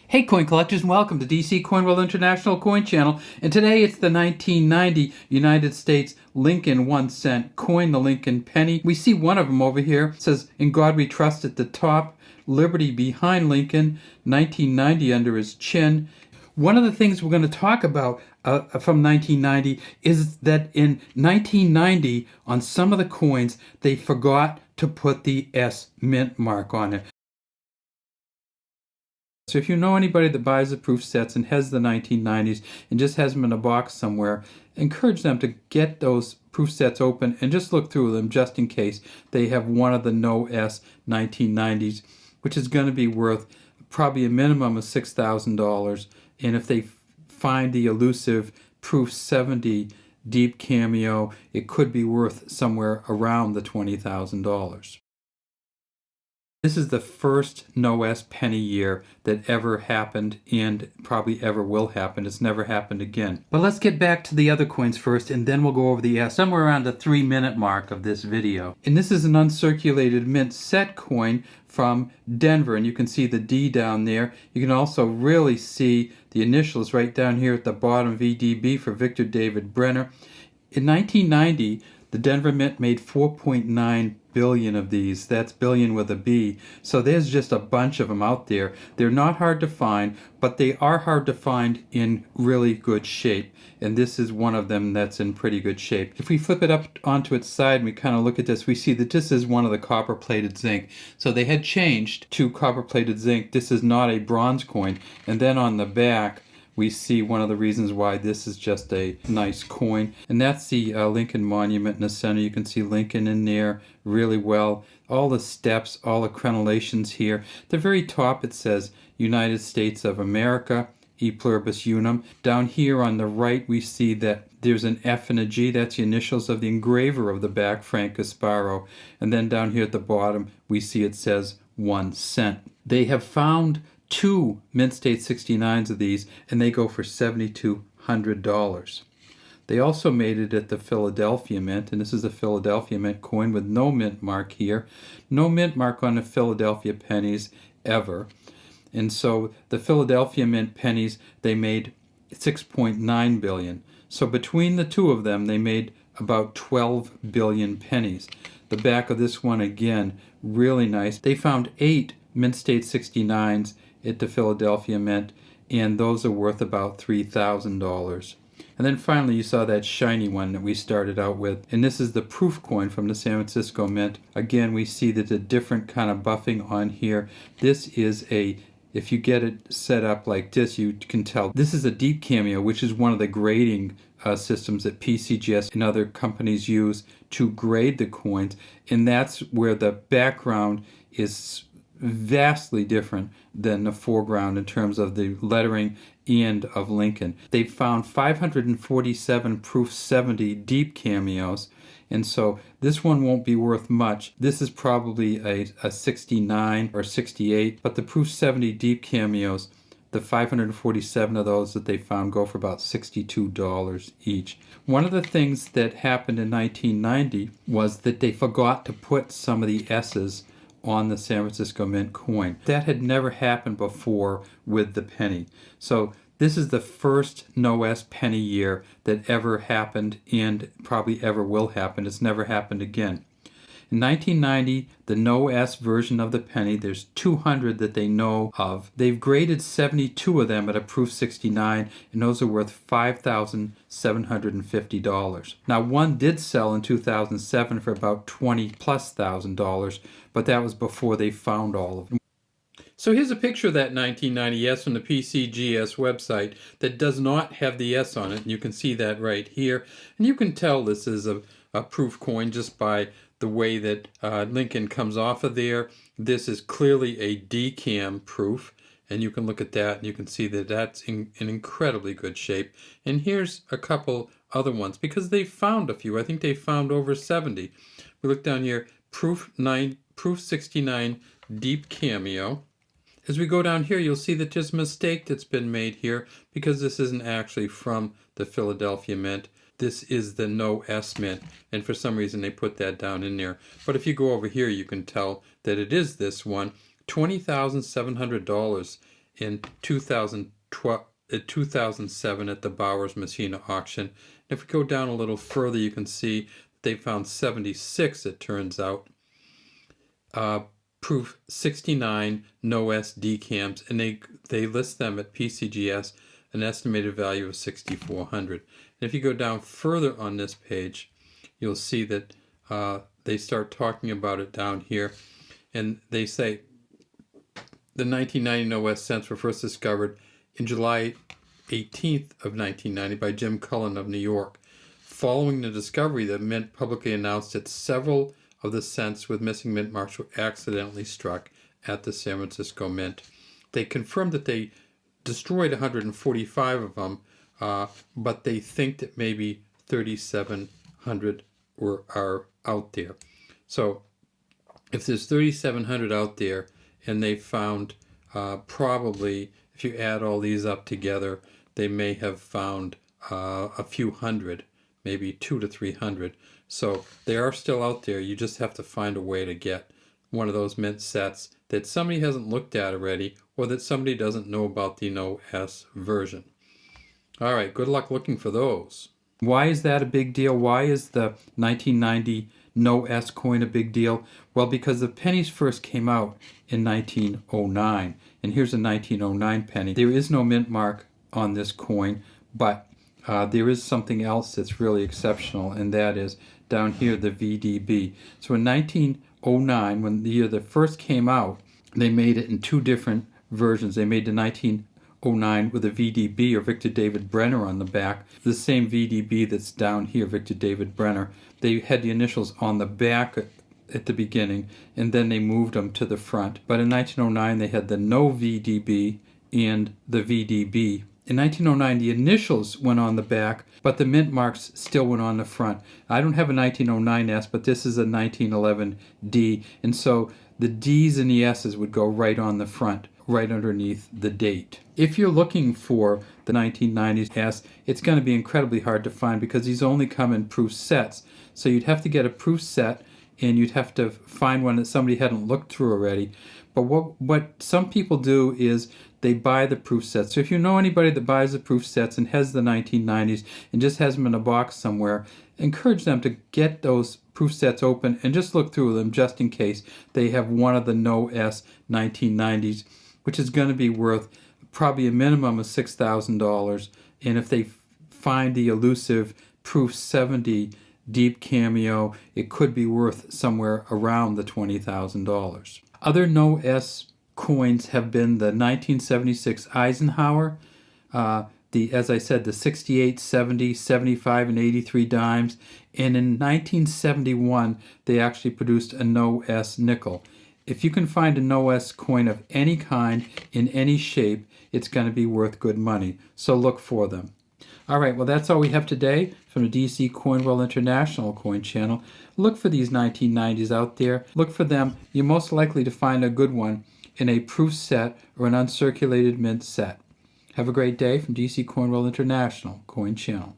Hey coin collectors, and welcome to DC Coin World International Coin Channel. And today it's the 1990 United States Lincoln 1 cent coin, the Lincoln penny. We see one of them over here. It says, "In God We Trust" at the top, Liberty behind Lincoln, 1990 under his chin. One of the things we're going to talk about from 1990 is that in 1990, on some of the coins, they forgot to put the S mint mark on it. So if you know anybody that buys the proof sets and has the 1990s and just has them in a box somewhere, encourage them to get those proof sets open and just look through them just in case they have one of the no S 1990s, which is going to be worth probably a minimum of $6,000. And if they find the elusive proof 70 deep cameo, it could be worth somewhere around the $20,000. This is the first no S penny year that ever happened and probably ever will happen. It's never happened again. But let's get back to the other coins first, and then we'll go over the S somewhere around the 3-minute mark of this video. And this is an uncirculated mint set coin from Denver, and you can see the D down there. You can also really see the initials right down here at the bottom, VDB for Victor David Brenner. In 1990, the Denver Mint made 4.9 billion of these. That's billion with a B. So there's just a bunch of them out there. They're not hard to find, but they are hard to find in really good shape. And this is one of them that's in pretty good shape. If we flip it up onto its side and we kind of look at this, we see that this is one of the copper-plated zinc. So they had changed to copper-plated zinc. This is not a bronze coin. And then on the back, we see one of the reasons why this is just a nice coin. And that's the Lincoln Monument in the center. You can see Lincoln in there really well. All the steps, all the crenellations here. At the very top it says United States of America, E Pluribus Unum. Down here on the right we see that there's an F and a G. That's the initials of the engraver of the back, Frank Gasparo. And then down here at the bottom we see it says 1 cent. They have found 2 Mint State 69s of these, and they go for $7,200. They also made it at the Philadelphia Mint, and this is a Philadelphia Mint coin with no mint mark here. No mint mark on the Philadelphia pennies ever. And so the Philadelphia Mint pennies, they made 6.9 billion. So between the two of them, they made about 12 billion pennies. The back of this one, again, really nice. They found 8 Mint State 69s at the Philadelphia Mint, and those are worth about $3,000. And then finally you saw that shiny one that we started out with, and this is the proof coin from the San Francisco Mint. Again, we see that a different kind of buffing on here. This is if you get it set up like this, you can tell this is a deep cameo, which is one of the grading systems that PCGS and other companies use to grade the coins, and that's where the background is vastly different than the foreground in terms of the lettering and of Lincoln. They found 547 proof 70 deep cameos, and so this one won't be worth much. This is probably a 69 or 68, but the proof 70 deep cameos, the 547 of those that they found go for about $62 each. One of the things that happened in 1990 was that they forgot to put some of the S's on the San Francisco Mint coin. That had never happened before with the penny. So this is the first no S penny year that ever happened and probably ever will happen. It's never happened again. In 1990, the no S version of the penny, there's 200 that they know of. They've graded 72 of them at a proof 69, and those are worth $5,750. Now, one did sell in 2007 for about $20,000+, but that was before they found all of them. So here's a picture of that 1990 S from the PCGS website that does not have the S on it. And you can see that right here. And you can tell this is a proof coin just by the way that Lincoln comes off of there. This is clearly a DCAM proof. And you can look at that and you can see that that's in incredibly good shape. And here's a couple other ones because they found a few. I think they found over 70. We look down here, proof 69 deep cameo. As we go down here, you'll see that there's a mistake that's been made here because this isn't actually from the Philadelphia Mint. This is the no S Mint, and for some reason they put that down in there. But if you go over here, you can tell that it is this one, $20,700. in 2007 at the Bowers Messina auction. If we go down a little further, you can see they found 76, it turns out, proof 69 no S decams, and they list them at PCGS an estimated value of 6,400. And if you go down further on this page, you'll see that they start talking about it down here, and they say the 1990 no S cents were first discovered in July 18th of 1990 by Jim Cullen of New York. Following the discovery, the Mint publicly announced that several of the cents with missing mint marks were accidentally struck at the San Francisco Mint. They confirmed that they destroyed 145 of them, but they think that maybe 3,700 are out there. So if there's 3,700 out there, and they found probably, if you add all these up together, they may have found a few hundred, maybe 200 to 300. So they are still out there. You just have to find a way to get one of those mint sets that somebody hasn't looked at already, or that somebody doesn't know about the no S version. All right, good luck looking for those. Why is that a big deal? Why is the 1990 no S coin a big deal? Well, because the pennies first came out in 1909, and here's a 1909 penny. There is no mint mark on this coin, but there is something else that's really exceptional, and that is down here, the VDB. So in 1909, when the year that first came out, they made it in two different versions. They made the 1909 with a VDB, or Victor David Brenner, on the back. The same VDB that's down here, Victor David Brenner. They had the initials on the back at the beginning, and then they moved them to the front. But in 1909, they had the no VDB and the VDB. In 1909, the initials went on the back, but the mint marks still went on the front. I don't have a 1909 S, but this is a 1911 D, and so the D's and the S's would go right on the front, right underneath the date. If you're looking for the 1990s S, it's going to be incredibly hard to find because these only come in proof sets. So you'd have to get a proof set, and you'd have to find one that somebody hadn't looked through already. But what some people do is they buy the proof sets. So if you know anybody that buys the proof sets and has the 1990s and just has them in a box somewhere, encourage them to get those proof sets open and just look through them just in case they have one of the no S 1990s, which is going to be worth probably a minimum of $6,000. And if they find the elusive proof 70 deep cameo, it could be worth somewhere around the $20,000. Other no S coins have been the 1976 Eisenhower, as I said, the 68, 70, 75, and 83 dimes. And in 1971, they actually produced a no S nickel. If you can find a no S coin of any kind in any shape, it's going to be worth good money. So look for them. All right, well, that's all we have today from the DC Coinwell International Coin Channel. Look for these 1990s out there. Look for them. You're most likely to find a good one in a proof set or an uncirculated mint set. Have a great day from DC Coinwell International Coin Channel.